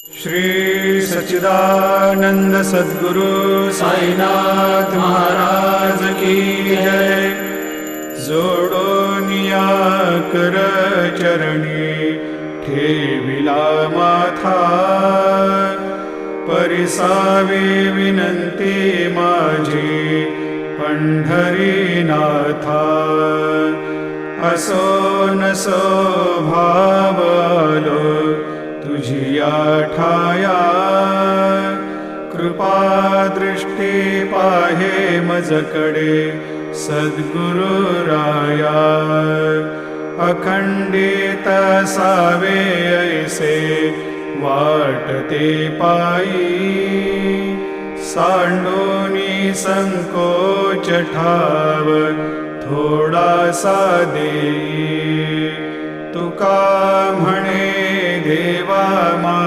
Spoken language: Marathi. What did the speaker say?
श्री सच्चिदानंद सद्गुरु साईनाथ महाराज की जय। जोडोनिया कर चरणी ठेविला माथा, परिसावी विनंती माझी पंढरीनाथा। असो नसो भावलो तुझिया ठाया, कृपा दृष्टी पाहे मजकडे सद्गुरु राया। अखंडित सावे ऐसे वाटते पायी, सांडोनी संकोच ठाव थोडासा देई। तुका म्हणे देवा मा